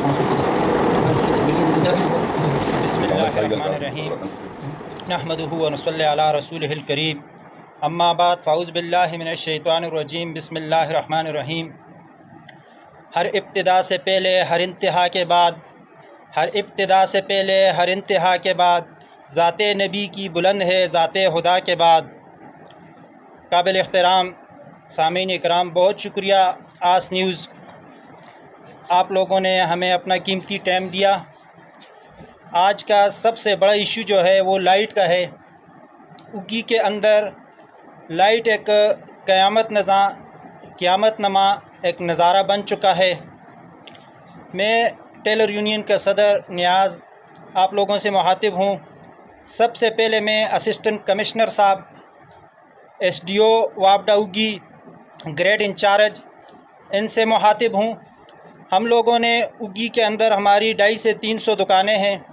बिस्मिल्लाहिर्रहमानिर्रहीम नहमदुहु व नसल्ली अला रसूलिहिल करीम अम्मा बाद फ़ाऊज़ु बिल्लाहि मिनश्शैतानिर्रजीम बिस्मिल्लाहिर्रहमानिर्रहीम। हर इब्तिदा से पहले हर इंतहा के बाद, हर इब्तिदा से पहले हर इंतहा के बाद ज़ाते नबी की बुलंद है ज़ाते खुदा के बाद। काबिल एहतराम सामीन इकराम, बहुत शुक्रिया आस न्यूज़, आप लोगों ने हमें अपना कीमती टाइम दिया। आज का सबसे बड़ा इशू जो है वो लाइट का है। उगी के अंदर लाइट एक क़यामत नमा एक नज़ारा बन चुका है। मैं टेलर यूनियन का सदर नियाज़ आप लोगों से मुखातिब हूँ। सबसे पहले मैं असिस्टेंट कमिश्नर साहब, SDO वापडा उगी, ग्रेड इंचार्ज, इनसे मुखातिब हूँ। हम लोगों ने उगी के अंदर हमारी 250 से 300 दुकानें हैं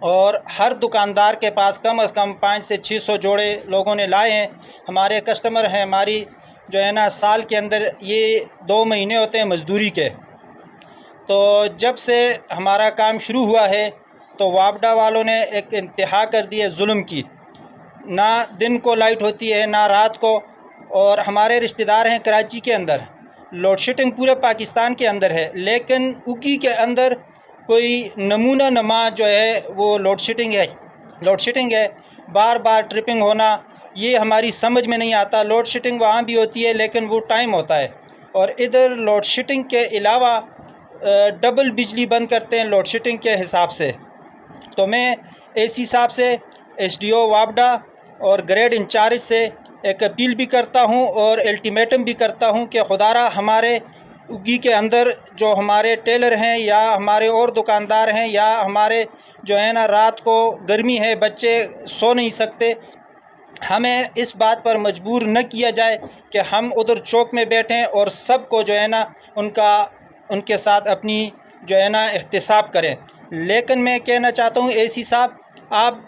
और हर दुकानदार के पास कम से कम 500 से 600 जोड़े लोगों ने लाए हैं। हमारे कस्टमर हैं, हमारी जो है ना साल के अंदर ये 2 महीने होते हैं मज़दूरी के। तो जब से हमारा काम शुरू हुआ है तो वापडा वालों ने एक इंतहा कर दी है जुल्म की। ना दिन को लाइट होती है ना रात को, और हमारे रिश्तेदार हैं कराची के अंदर। लोड शेडिंग पूरे पाकिस्तान के अंदर है, लेकिन उगी के अंदर कोई नमूना नमा जो है वो लोड शेडिंग है। बार बार ट्रिपिंग होना ये हमारी समझ में नहीं आता। लोड शेडिंग वहाँ भी होती है लेकिन वो टाइम होता है, और इधर लोड शेडिंग के अलावा डबल बिजली बंद करते हैं लोड शेडिंग के हिसाब से। तो मैं AC साहब से, SDO वापडा और ग्रेड इंचार्ज से एक अपील भी करता हूं और अल्टीमेटम भी करता हूं कि खुदारा हमारे उगी के अंदर जो हमारे टेलर हैं या हमारे और दुकानदार हैं या हमारे जो है ना रात को गर्मी है, बच्चे सो नहीं सकते, हमें इस बात पर मजबूर न किया जाए कि हम उधर चौक में बैठें और सबको जो है ना उनके साथ अपनी जो है ना एहतिसाब करें। लेकिन मैं कहना चाहता हूँ AC साहब, आप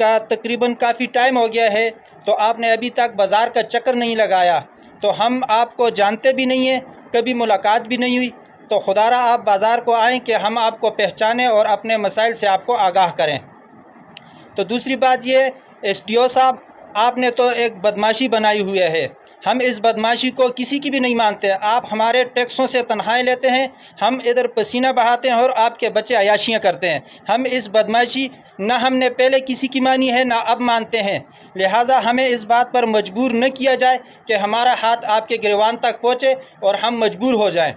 का तकरीबन काफ़ी टाइम हो गया है तो आपने अभी तक बाज़ार का चक्कर नहीं लगाया, तो हम आपको जानते भी नहीं हैं, कभी मुलाकात भी नहीं हुई। तो खुदारा आप बाज़ार को आएँ कि हम आपको पहचानें और अपने मसाइल से आपको आगाह करें। तो दूसरी बात ये, SDO साहब, आपने तो एक बदमाशी बनाई हुई है। हम इस बदमाशी को किसी की भी नहीं मानते। आप हमारे टैक्सों से तनख्वाहें लेते हैं, हम इधर पसीना बहाते हैं और आपके बच्चे अयाशियाँ करते हैं। हम इस बदमाशी ना हमने पहले किसी की मानी है ना अब मानते हैं, लिहाजा हमें इस बात पर मजबूर न किया जाए कि हमारा हाथ आपके गिरवान तक पहुँचे और हम मजबूर हो जाएँ।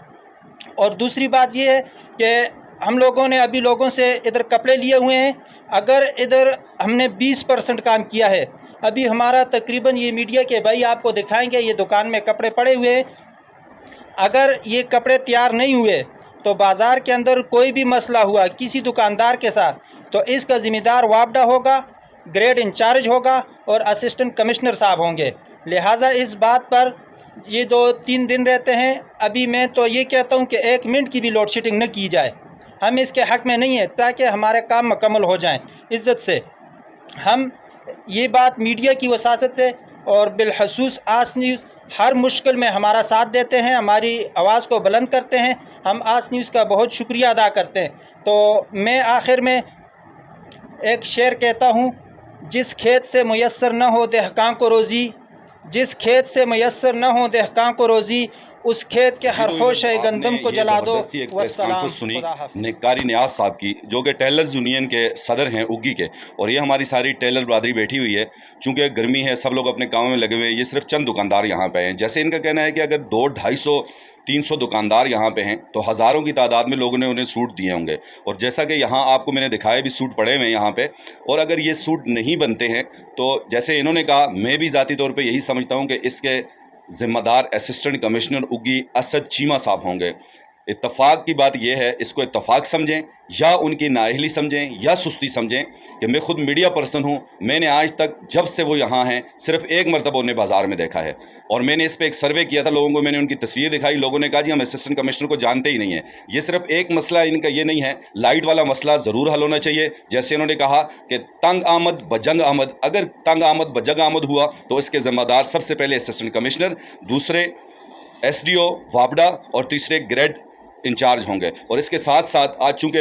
और दूसरी बात ये है कि हम लोगों ने अभी लोगों से इधर कपड़े लिए हुए हैं। अगर इधर हमने 20% काम किया है, अभी हमारा तकरीबन, ये मीडिया के भाई आपको दिखाएंगे, ये दुकान में कपड़े पड़े हुए हैं। अगर ये कपड़े तैयार नहीं हुए तो बाज़ार के अंदर कोई भी मसला हुआ किसी दुकानदार के साथ, तो इसका ज़िम्मेदार वापडा होगा, ग्रेड इंचार्ज होगा और असिस्टेंट कमिश्नर साहब होंगे। लिहाजा इस बात पर ये 2-3 दिन रहते हैं। अभी मैं तो ये कहता हूँ कि 1 मिनट की भी लोड शेडिंग न की जाए, हम इसके हक़ में नहीं है, ताकि हमारे काम मुकम्मल हो जाएं इज़्ज़त से। हम ये बात मीडिया की वसासत से और बिलखसूस आस न्यूज़ हर मुश्किल में हमारा साथ देते हैं, हमारी आवाज़ को बुलंद करते हैं। हम आस न्यूज़ का बहुत शुक्रिया अदा करते हैं। तो मैं आखिर में एक शेर कहता हूँ, जिस खेत से मुयस्सर न हो दहकां को रोज़ी, जिस खेत से मुयस्सर न हो दहकां को रोज़ी, उस खेत के हर होश है गंदम को जला दो। वस्सलाम। सुनी कारी नियाज़ साहब की, जो कि टेलर्स यूनियन के सदर हैं उगी के, और ये हमारी सारी टेलर बरादरी बैठी हुई है। चूँकि गर्मी है, सब लोग अपने कामों में लगे हुए हैं, ये सिर्फ चंद दुकानदार यहाँ पे हैं। जैसे इनका कहना है कि अगर 200-250-300 दुकानदार यहाँ पे हैं तो हज़ारों की तादाद में लोगों ने उन्हें सूट दिए होंगे। और जैसा कि यहाँ आपको मैंने दिखाया भी, सूट पड़े हुए हैं यहाँ पे। और अगर ये सूट नहीं बनते हैं तो जैसे इन्होंने कहा, मैं भी ज़ाती तौर पर यही समझता हूँ कि इसके ज़िम्मेदार असिस्टेंट कमिश्नर उगी असद चीमा साहब होंगे। इत्तफ़ाक़ की बात यह है, इसको इत्तफ़ाक़ समझें या उनकी नाअहली समझें या सुस्ती समझें, कि मैं ख़ुद मीडिया पर्सन हूँ। मैंने आज तक जब से वो यहाँ हैं सिर्फ़ 1 मरतबा उन्हें बाज़ार में देखा है, और मैंने इस पर एक सर्वे किया था लोगों को, मैंने उनकी तस्वीर दिखाई, लोगों ने कहा जी हम असिस्टेंट कमिश्नर को जानते ही नहीं हैं। ये सिर्फ एक मसला इनका ये नहीं है, लाइट वाला मसला ज़रूर हल होना चाहिए। जैसे उन्होंने कहा कि तंग आमद बजंग आमद, अगर तंग आमद बजंग आमद हुआ तो इसके ज़िम्मेदार सबसे पहले असिस्टेंट कमिश्नर, दूसरे SDO वापडा और तीसरे ग्रेड इंचार्ज होंगे। और इसके साथ साथ आज चूँकि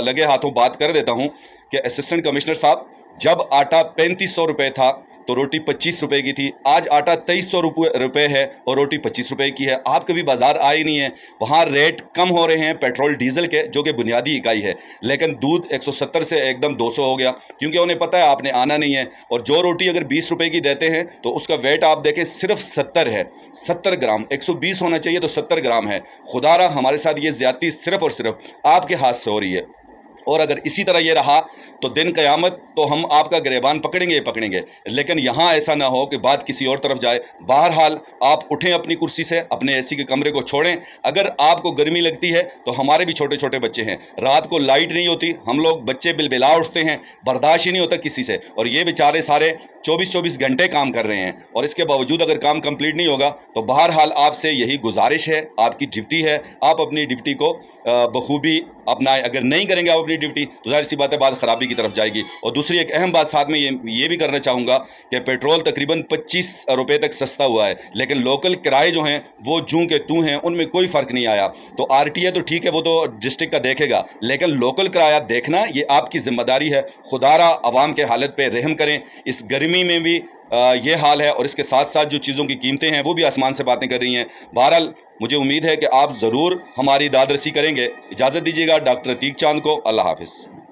लगे हाथों बात कर देता हूँ कि असिस्टेंट कमिश्नर साहब, जब आटा 3500 रुपये था तो रोटी 25 रुपए की थी, आज आटा 2300 रुपये है और रोटी 25 रुपए की है। आप कभी बाज़ार आए नहीं हैं, वहाँ रेट कम हो रहे हैं पेट्रोल डीजल के, जो कि बुनियादी इकाई है, लेकिन दूध 170 से एकदम 200 हो गया, क्योंकि उन्हें पता है आपने आना नहीं है। और जो रोटी अगर 20 रुपए की देते हैं तो उसका वेट आप देखें सिर्फ 70 है, 70 ग्राम, 120 होना चाहिए तो 70 ग्राम है। खुदारा हमारे साथ ये ज़्यादती सिर्फ और सिर्फ आपके हाथ से हो रही है। और अगर इसी तरह ये रहा तो दिन क़यामत तो हम आपका गिरबान पकड़ेंगे ही पकड़ेंगे, लेकिन यहाँ ऐसा ना हो कि बात किसी और तरफ जाए। बहरहाल आप उठें अपनी कुर्सी से, अपने एसी के कमरे को छोड़ें। अगर आपको गर्मी लगती है तो हमारे भी छोटे छोटे बच्चे हैं, रात को लाइट नहीं होती, हम लोग बच्चे बिलबिला उठते हैं, बर्दाश्त ही नहीं होता किसी से, और ये बेचारे सारे 24-24 घंटे काम कर रहे हैं, और इसके बावजूद अगर काम कंप्लीट नहीं होगा तो बहरहाल आपसे यही गुजारिश है, आपकी ड्यूटी है, आप अपनी ड्यूटी को बखूबी अपनाएं। अगर नहीं करेंगे आप अपनी ड्यूटी तो जाहिर सी बात है बात ख़राबी की तरफ जाएगी। और दूसरी एक अहम बात साथ में ये भी करना चाहूँगा कि पेट्रोल तकरीबन 25 रुपये तक सस्ता हुआ है, लेकिन लोकल किराए जो हैं वो जूं के तू हैं, उनमें कोई फ़र्क नहीं आया। तो RTA तो ठीक है, वो तो डिस्ट्रिक्ट का देखेगा, लेकिन लोकल किराया देखना ये आपकी ज़िम्मेदारी है। खुदारा आवाम के हालत पर रहम करें। इस गर्मी में भी ये हाल है, और इसके साथ साथ जो चीज़ों की कीमतें हैं वो भी आसमान से बातें कर रही हैं। बहरहाल मुझे उम्मीद है कि आप ज़रूर हमारी दादरसी करेंगे। इजाज़त दीजिएगा डॉक्टर अतीक चांद को। अल्लाह हाफ़िज़।